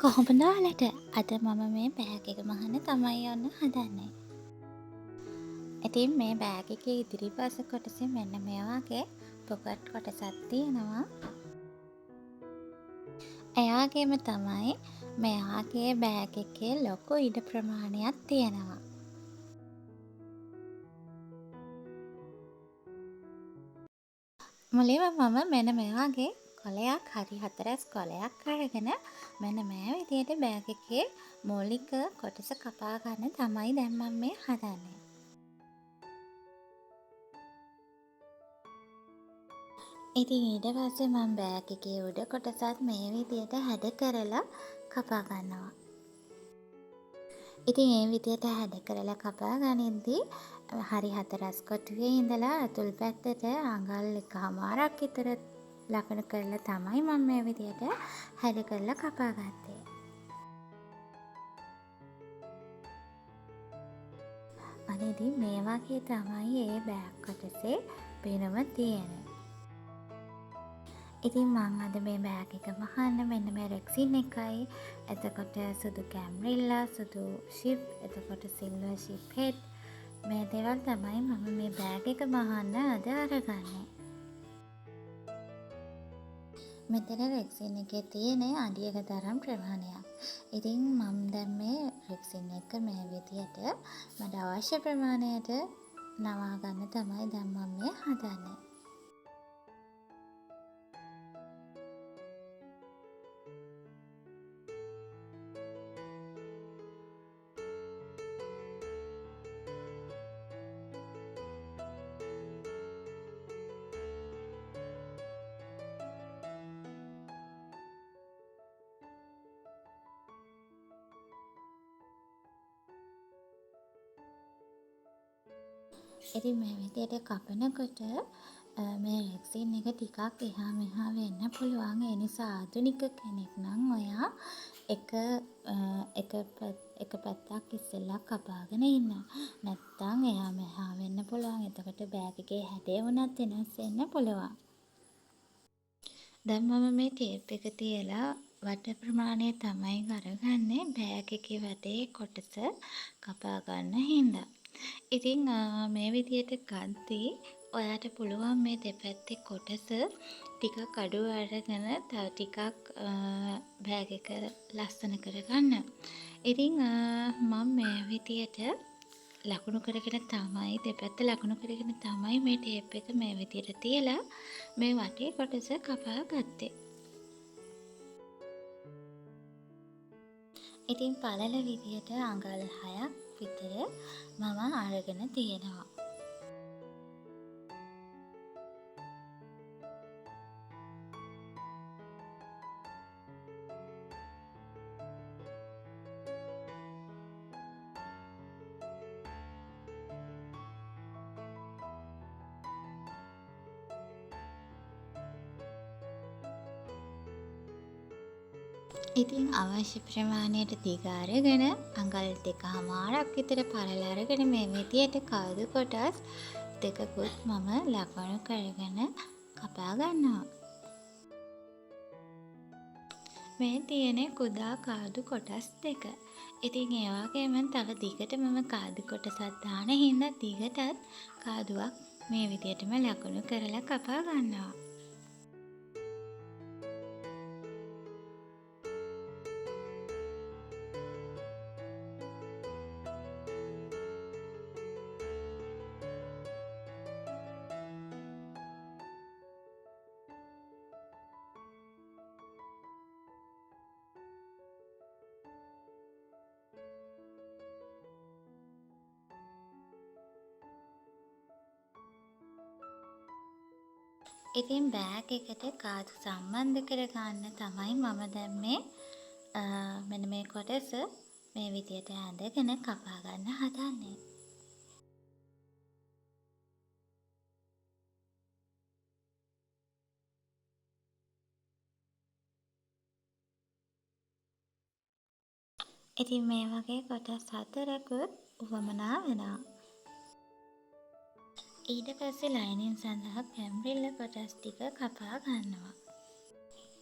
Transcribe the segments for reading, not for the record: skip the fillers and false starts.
කොහොමද ඔයාලට? අද මම මේ බෑග් එක මහන්න තමයි ඔන්න හදන්නේ. ඉතින් මේ බෑග් එකේ ඉදිරිපස කොටසේ මෙන්න මේ වගේ පොකට් කොටසක් තියෙනවා. එයාගේම තමයි මෙයාගේ බෑග් එකේ ලොකු ඉඩ ප්‍රමාණයක් තියෙනවා. මුලින්ම මම මෙන්න මේ වගේ කොලයක් හරි හතරැස් කොලයක් අරගෙන මෙන්න මේ විදියට බෑග් එකේ මූලික කොටස කපා ගන්න තමයි දැන් මම මේ හදන්නේ. ඉතින් ඊට පස්සේ මම බෑග් එකේ උඩ කොටසත් මේ විදියට හැඩ කරලා කපා ගන්නවා. ඉතින් ඒ විදියට හැඩ කරලා කපා ගනිද්දී හරි හතරස් කොටුවේ ඉඳලා අතුල් පැත්තට අඟල් 1.5ක් විතර ලකුණු කරලා තමයි මම මේ විදියට හැඩ කරලා කපා ගත්තේ. අනේදී මේ වගේ තමයි ඒ බෑග් කොටසේ පෙනුම තියෙන්නේ. ඉතින් මං අද මේ බෑග් එක වහන්න මෙන්න මේ රෙක්සින් එකයි, එතකොට සුදු කැම්රිල්ලා, සුදු ෂිප්, එතකොට සිල්වර් ෂිප් හෙඩ්, මේ දේවල් තමයි මම මේ බෑග් එක වහන්න අද අරගන්නේ. මෙතන රෙක්සින් එකේ තියෙන අඩියක තරම් ප්‍රමාණයක්. ඉතින් මම දැන් මේ රෙක්සින් එක මේ විදියට මට අවශ්‍ය ප්‍රමාණයට නවා ගන්න තමයි දැන් මම මේ හදන්නේ. ඉතින් මේ විදියට කපනකොට මේ රෙක්සින් එක ටිකක් එහා මෙහා වෙන්න පුළුවන්. ඒ නිසා ආධුනික කෙනෙක් නම් ඔයා එක පැත්තක් ඉස්සෙල්ලා කපාගෙන ඉන්න. නැත්තම් එහා මෙහා වෙන්න පුළුවන්. එතකොට බෑග් එකේ හැඩය වුණත් වෙනස් වෙන්න පුළුවන්. දැන් මම මේ ටේප් එක තියලා වට ප්‍රමාණය තමයි අරගන්නේ බෑග් එකේ වටේ කොටස කපා ගන්න හින්දා. ඉතින් මේ විදියට ගද්දී ඔයාට පුළුවන් මේ දෙපැත්තේ කොටස ටිකක් අඩු අරගෙන තව ටිකක් බෑග් එක ලස්සන කරගන්න. ඉතින් මම මේ විදියට ලකුණු කරගෙන තමයි දෙපැත්ත ලකුණු කරගෙන තමයි මේ ටේප් එක මේ විදියට තියලා මේ වටේ කොටස කපා ගත්තේ. ඉතින් පළල විදියට අඟල් 6ක් විතර මම අරගෙන තියෙනවා. ඉතින් අවශ්‍ය ප්‍රමාණයට දිග අරගෙන අඟල් 2.5ක් විතර පළල අරගෙන මේ විදියට කවුරු කොටස් දෙකකුත් මම ලකුණු කරගෙන කපා ගන්නවා. මේ තියෙන්නේ කුඩා කාදු කොටස් දෙක. ඉතින් ඒ වගේම තව දිගට මම කාදු කොටසක් දාන හින්දා දිගටත් කාදුවක් මේ විදියටම ලකුණු කරලා කපා ගන්නවා. ඉතින් බෑග් එකට කාදු සම්බන්ධ කරගන්න තමයි මම දැන් මේ මෙන්න මේ කොටස මේ විදියට ඇඳගෙන කපා ගන්න හදන්නේ. ඉතින් මේ වගේ කොටස් 4කුත් උවමනා වෙනවා. ඊට පස්සේ ලයිනින් සඳහා කැම්රිල්ල කොටස් ටික කපා ගන්නවා.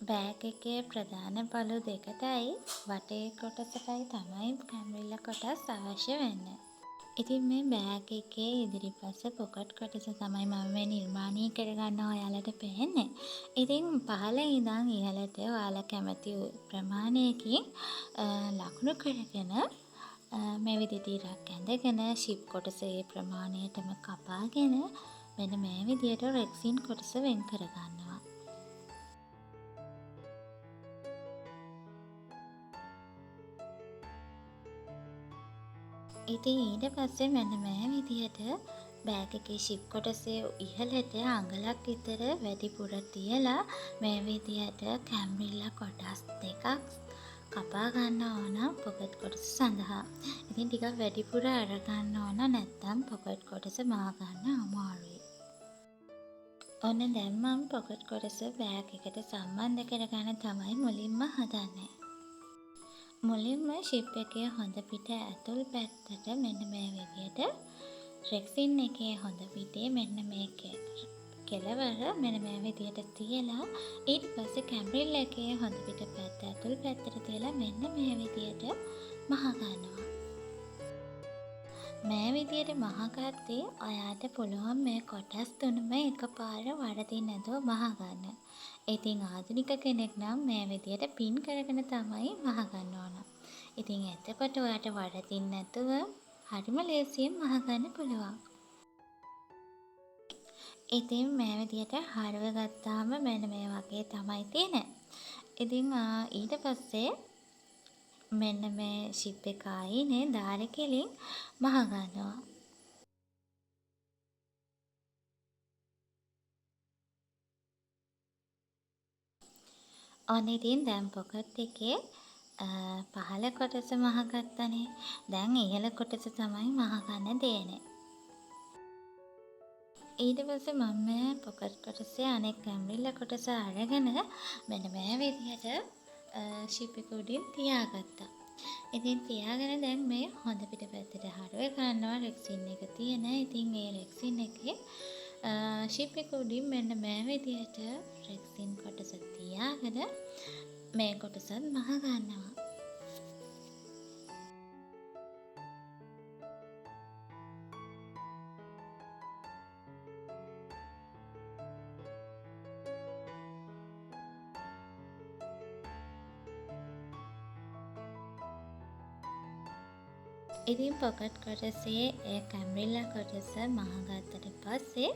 බෑග් එකේ ප්‍රධාන පළු දෙකටයි වටේ කොටසටයි තමයි කැම්රිල්ල කොටස් අවශ්‍ය වෙන්නේ. ඉතින් මේ බෑග් එකේ ඉදිරිපස පොකට් කොටස තමයි මම මේ නිර්මාණය කරගන්නවා ඔයාලට පේන්නේ. ඉතින් පහළ ඉඳන් ඉහළට ඔයාලා කැමති ප්‍රමාණයකින් ලකුණු කරගෙන මේ විදිහට ඉරක් ඇඳගෙන ෂිප් කොටසේ ප්‍රමාණයටම කපාගෙන මෙන්න මේ විදිහට රෙක්සින් කොටස වෙන් කරගන්නවා. ඉතින් ඊට පස්සේ මෙන්න මේ විදිහට බෑග් එකේ ෂිප් කොටසේ ඉහළට අඟලක් විතර වැඩිපුර තියලා මේ විදිහට කැම්රිල්ල කොටස් දෙකක් කපා ගන්න ඕන පොකට් කොටස සඳහා. ඉතින් ටිකක් වැඩිපුර අරගන්න ඕන නැත්නම් පොකට් කොටස මා ගන්න අමාරුයි. ඔන්න දැන් මම පොකට් කොටස බෑග් එකට සම්බන්ධ කරගන්න තමයි මුලින්ම හදන්නේ. මුලින්ම ෂිප් එකේ හොඳ පිට ඇතුල් පැත්තට මෙන්න මේ විදිහට රෙක්සින් එකේ හොඳ පිටේ මෙන්න මේ කෙළවර මෙන්න මේ විදිහට තියලා ඊට පස්සේ කැම්රිල් එකේ හොඳ පිට පැත්ත ඇතුල් පැත්තට තියලා මෙන්න මේ විදිහට මහ ගන්නවා. මේ විදිහට මහගත්තේ ඔයාට පුළුවන් මේ කොටස් තුනම එකපාර වරදින් නැතුව මහ ගන්න. ඉතින් ආධුනික කෙනෙක් නම් මේ විදිහට පින් කරගෙන තමයි මහ ගන්න ඕන. ඉතින් එතකොට ඔයාට වරදින් නැතුව හරිම ලේසියෙන් මහ ගන්න පුළුවන්. ඉතින් මේ විදිහට හරව ගත්තාම මෙන්න මේ වගේ තමයි තියෙන්නේ. ඉතින් ඊට පස්සේ මෙන්න මේ ෂිප් එක ආයිනේ දාර කෙලින් මහ ගන්නවා. ඔන්න ඉතින් දැන් පොකට් එකේ පහළ කොටස මහ ගත්තනේ. දැන් ඉහළ කොටස තමයි මහ ගන්න දෙන්නේ. ඊට පස්සේ මම මේ පොකට් කොටසේ අනෙක් කැම්රිල්ල කොටස අරගෙන මෙන්න මේ විදිහට ෂිප් එක උඩින් තියාගත්තා. ඉතින් තියාගෙන දැන් මේ හොඳ පිට පැත්තට හරව ගන්නවා රෙක්සින් එක තියෙන. ඉතින් මේ රෙක්සින් එකේ ෂිප් එක උඩින් මෙන්න මේ විදිහට රෙක්සින් කොටස තියාගෙන මේ කොටසත් මහ ගන්නවා. ඉතින් පොකට් කොටසේ ඒ කැම්රිල්ල කොටස මහ ගත්තට පස්සේ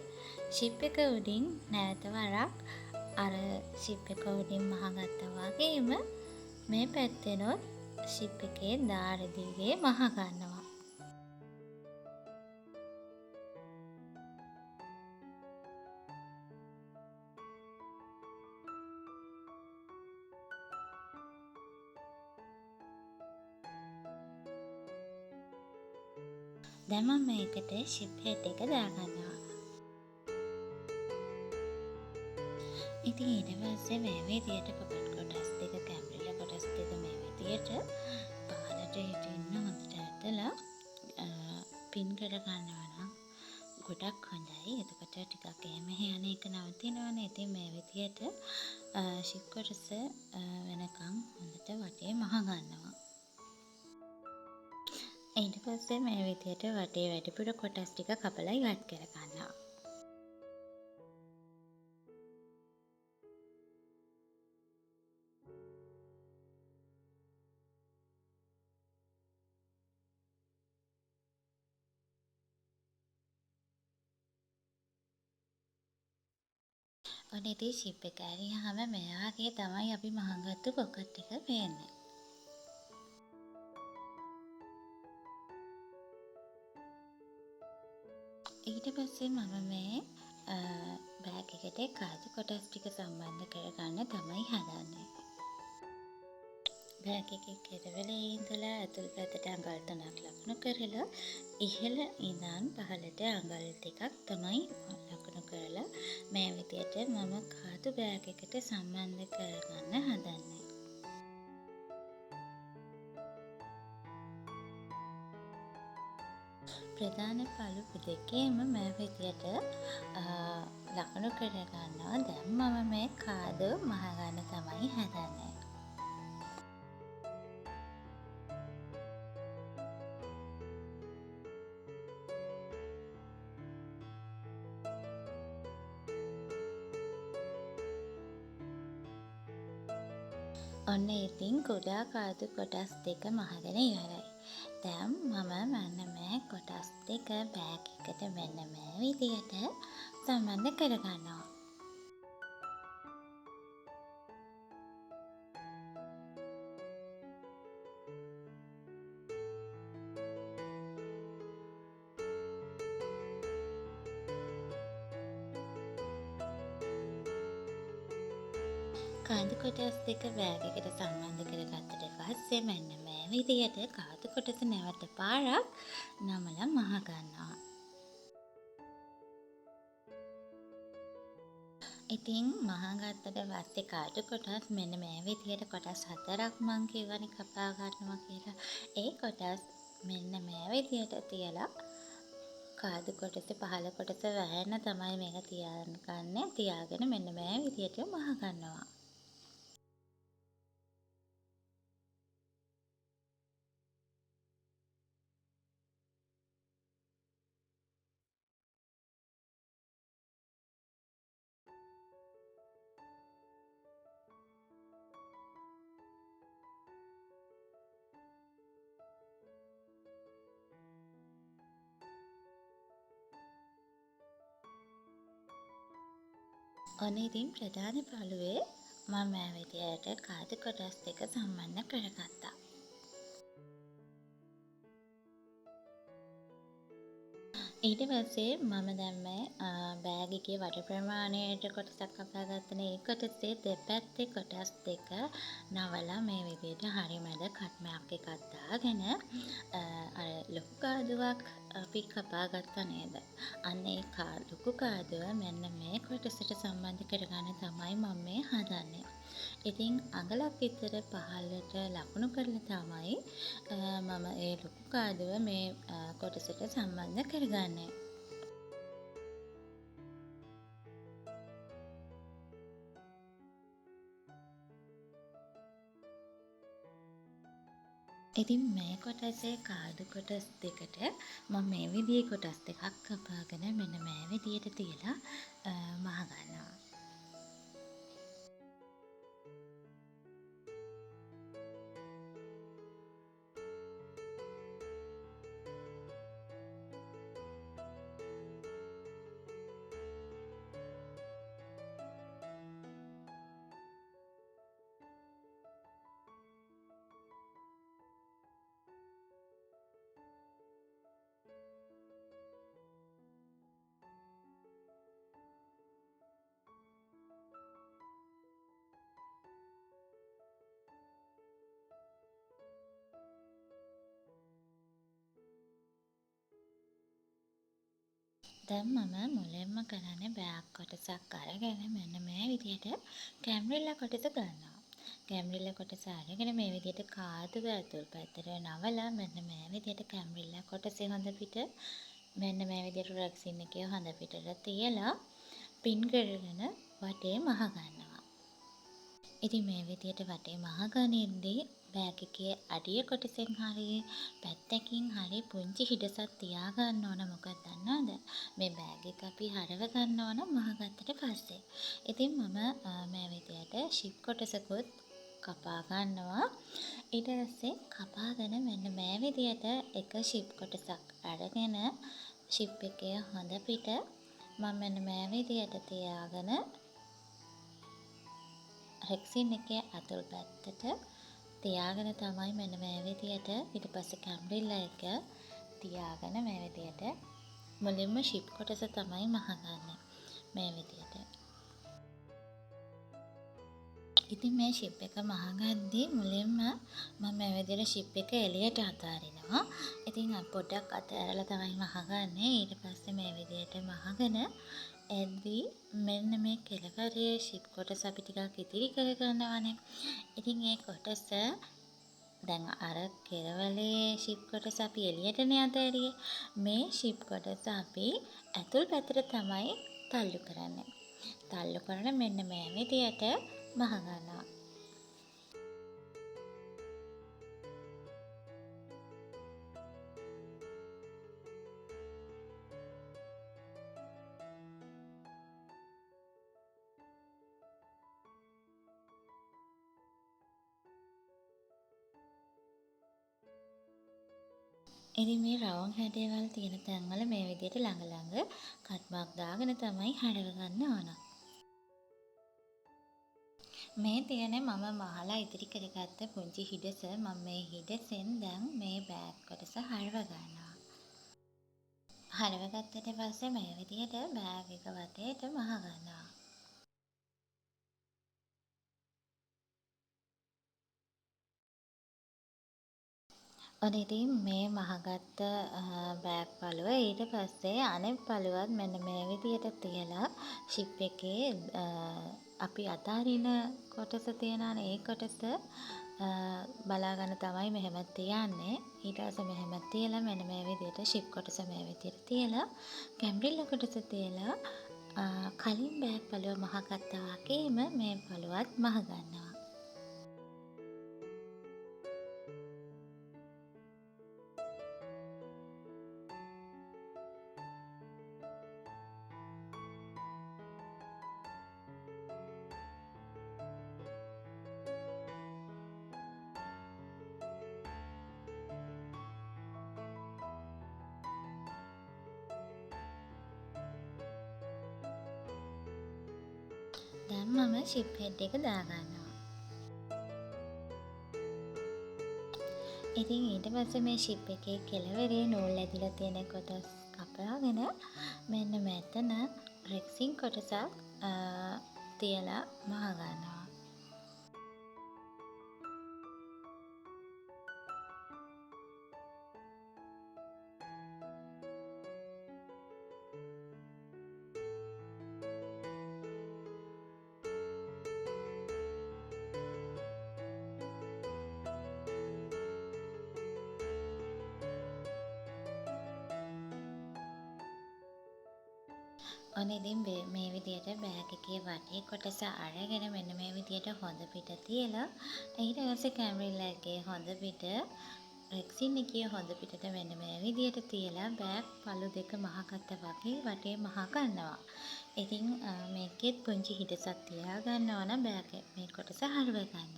ෂිප් එක උඩින් නැවත වරක් අර ෂිප් එක උඩින් මහ ගත්තා වගේම මේ පැත්තෙනොත් ෂිප් එකේ දාර දිගේ මහ ගන්නවා. දැන් මම මේකට ෂිප් හෙඩ් එක දාගන්නවා. ඉතින් ඊට පස්සේ මේ විදියට පොකට් කොටස් දෙක කැම්රිල්ල කොටස් දෙක මේ විදියට පහළට හිටින්න හොඳට ඇදලා පින් කර ගන්නවා නම් ගොඩක් හොඳයි. එතකොට ටිකක් එහෙම යන එක නවතිනවනේ. ඉතින් මේ විදියට ෂිප් කොටස වෙනකන් හොඳට වටේ මහ ගන්නවා. ඊට පස්සේ මේ විදියට වටේ වැඩිපුර කොටස් ටික කපලා ඉවත් කර ගන්නවා. ඔන්න ඉතින් ෂිප් එක ඇරියාම මේ වගේ තමයි අපි මහගත්තු පොකට් එක පේන්නේ. ඊට පස්සේ මම මේ බෑග් එකට කාච කොටස් ටික සම්බන්ධ කරගන්න තමයි හදන්නේ. බෑග් එකේ කෙරවලේ ඉඳලා ඇතුල් පැත්තට අඟල් 3ක් ලකුණු කරලා ඉහළ ඉඳන් පහළට අඟල් 2ක් තමයි ලකුණු කරලා මේ විදියට මම කාතු බෑග් එකට සම්බන්ධ කරගන්න හදන්නේ. ප්‍රධාන පළු දෙකේම මේ විදියට ලකුණු කරගන්නවා. දැන් මම මේ කාදු මහගන්න තමයි හදන්නේ. ඔන්න ඉතින් කුඩා කාදු කොටස් දෙක මහගෙන ඉවරයි. දැන් මම මෙන්න මේ කොටස් දෙක බෑග් එකට මෙන්න මේ විදියට සම්බන්ධ කරගන්නවා. කාදු කොටස් දෙක බෑග් එකට සම්බන්ධ කරගත්තට පස්සේ මෙන්න මේ විදියට කාදු කොටස නැවත පාරක් නමලා මහ ගන්නවා. ඉතින් මහගත්තට පස්සේ කාදු කොටස් මෙන්න මේ විදියට කොටස් 4ක් මං කියවනේ කපා ගන්නවා කියලා. ඒ කොටස් මෙන්න මේ විදියට තියලා කාදු කොටස පහළ කොටස වැහෙන්න තමයි මේක තියාගන්නේ. තියාගෙන මෙන්න මේ විදියට මහ ගන්නවා. ඔන්න ඉතින් ප්‍රධාන පළුවේ මම මේ විදියට කාදු කොටස් දෙක සම්බන්ධ කරගත්තා. ඊට පස්සේ මම දැන් මේ බෑග් එකේ වට ප්‍රමාණයට කොටසක් කපා ගත්තනේ. ඒ කොටසේ දෙපැත්තේ කොටස් දෙක නවලා මේ විදියට හරි මැද කට්මයක් එකක් දාගෙන අර ලොකු කාදුවක් අපි කපා ගත්තා නේද? අන්න ඒ ලොකු කාදුව මෙන්න මේ කොටසට සම්බන්ධ කරගන්න තමයි මම මේ හදන්නේ. ඉතින් අඟලක් විතර පහළට ලකුණු කරලා තමයි මම ඒ ලොකු කාදුව මේ කොටසට සම්බන්ධ කරගන්නේ. ඉතින් මේ කොටසේ කාදු කොටස් දෙකට මම මේ විදිහේ කොටස් දෙකක් කපාගෙන මෙන්න මේ විදිහට තියලා මහ ගන්නවා. දැන් මම මුලින්ම කරන්නේ බෑග් කොටසක් අරගෙන මෙන්න මේ විදිහට කැම්රිල්ලා කොටස ගන්නවා. කැම්රිල්ලා කොටස අරගෙන මේ විදිහට කාදුව ඇතුල් පැත්තට නවලා මෙන්න මේ විදිහට කැම්රිල්ලා කොටසේ හොඳ පිට මෙන්න මේ විදිහට රැක්සින් එකේ හොඳ පිටට තියලා පින් කරගෙන වටේ මහ ගන්නවා. ඉතින් මේ විදිහට වටේ මහ ගනිද්දී බෑග් එකේ අඩිය කොටසෙන් හරි පැත්තකින් හරි පුංචි හිඩසක් තියාගන්න ඕන. මොකද දන්නවද? මේ බෑග් එක අපි හරව ගන්න ඕන මහගත්තට පස්සේ. ඉතින් මම මේ විදිහට ෂිප් කොටසකුත් කපා ගන්නවා. ඊට පස්සේ කපාගෙන මෙන්න මේ විදිහට එක ෂිප් කොටසක් අරගෙන ෂිප් එකේ හොඳ පිට මම මෙන්න මේ විදිහට තියාගෙන රෙක්සින් එකේ අතුල් පැත්තට තියාගෙන තමයි මෙන්න මේ විදියට ඊට පස්සේ කැම්රිල්ලා එක තියාගෙන මේ විදියට මුලින්ම ෂිප් කොටස තමයි මහගන්නේ මේ විදියට. ඉතින් මේ ෂිප් එක මහගද්දී මුලින්ම මම මේ විදියට ෂිප් එක එළියට අතාරිනවා. ඉතින් පොඩ්ඩක් අතහැරලා තමයි මහගන්නේ. ඊට පස්සේ මේ විදියට මහගෙන එද්දී මෙන්න මේ කෙළවරේ ෂිප් කොටස අපි ටිකක් ඉතිරි කරගන්නවානේ. ඉතින් ඒ කොටස දැන් අර කෙරවලේ ෂිප් කොටස අපි එළියටනේ අතෑරියේ. මේ ෂිප් කොටස අපි ඇතුල් පැත්තට තමයි තල්ලු කරන්නේ. තල්ලු කරන මෙන්න මේ විදියට මහ ගන්නවා. ඉතින් මේ රවුම් හැඩයවල් තියෙන තැන්වල මේ විදියට ළඟ ළඟ කට් මාක් දාගෙන තමයි හරව ගන්න ඕන. මේ තියෙන්නේ මම මහලා ඉතිරි කරගත්ත පුංචි හිඩස. මම මේ හිඩසෙන් දැන් මේ බෑග් කොටස හරව ගන්නවා. හරව ගත්තට පස්සේ මේ විදියට බෑග් එක වටේට මහ ගන්නවා. ඔන්න ඉතින් මේ මහගත්ත බෑග් පළුව ඊට පස්සේ අනෙක් පළුවත් මෙන්න මේ විදියට තියලා ෂිප් එකේ අපි අතාරින කොටස තියනවනේ ඒ කොටස බලා ගන්න තමයි මෙහෙම තියන්නේ. ඊට පස්සේ මෙහෙම තියලා මෙන්න මේ විදියට ෂිප් කොටස මේ විදියට තියලා කැම්බ්‍රිල්ල කොටස තියලා කලින් බෑග් පළුව මහගත්තා වගේම මේ පළුවත් මහ ගන්නවා. දැන් මම ෂිප් හෙඩ් එක දාගන්නවා. ඉතින් ඊට පස්සේ මේ ෂිප් එකේ කෙළවරේ නූල් ඇදිලා තියෙන කොටස් කපාගෙන මෙන්න මෙතන රෙක්සින් කොටසක් තියලා මහ ගන්නවා. ඔන්න ඉතින් මේ විදියට බෑග් එකේ වටේ කොටස අරගෙන මෙන්න මේ විදියට හොඳ පිට තියලා ඊට පස්සේ කැම්බ්‍රිල් එකේ හොඳ පිට රෙක්සින් එකේ හොඳ පිටට මෙන්න මේ විදියට තියලා බෑග් පළු දෙක මහගත්තා වගේ වටේ මහ ගන්නවා. ඉතින් මේකෙත් පුංචි හිඩසක් තියාගන්න ඕන බෑග් මේ කොටස හරව ගන්න.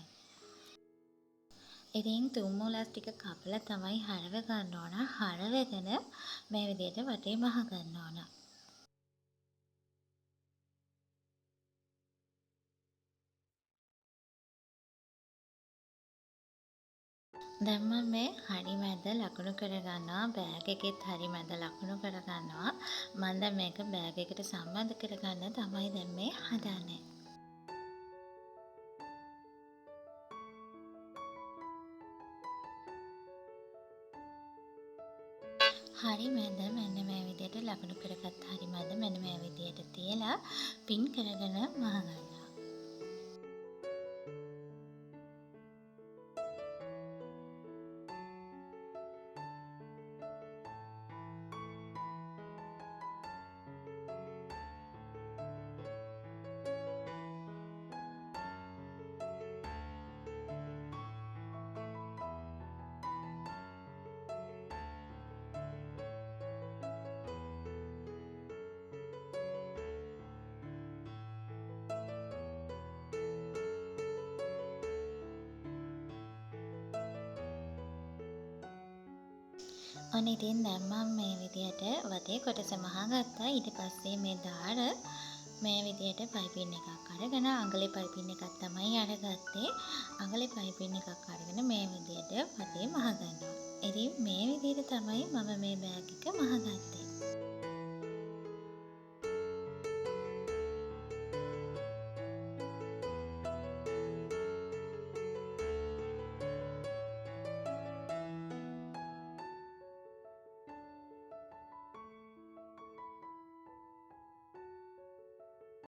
ඉතින් තුන් මුලස් ටික කපලා තමයි හරව ගන්න ඕන. හරවගෙන මේ විදියට වටේ මහ ගන්න ඕන. දැන් මම මේ හරි මැද ලකුණු කරගන්නවා. බෑග් එකෙත් හරි මැද ලකුණු කරගන්නවා. මම දැන් මේක බෑග් එකට සම්බන්ධ කරගන්න තමයි දැන් මේ හදන්නේ. හරි මැද මෙන්න මේ විදියට ලකුණු කරගත්ත හරි මැද මෙන්න මේ විදියට තියලා පින් කරගෙන වහගන්නවා. ඔන්න ඉතින් දැන් මම මේ විදියට වටේ කොටස මහගත්තා. ඊට පස්සේ මේ දාර මේ විදියට පයිපින් එකක් අරගෙන අඟලේ පයිපින් එකක් තමයි අරගත්තේ. අඟලේ පයිපින් එකක් අරගෙන මේ විදියට වටේ මහ ගන්නවා. ඉතින් මේ විදියට තමයි මම මේ බෑග් එක මහගත්තේ.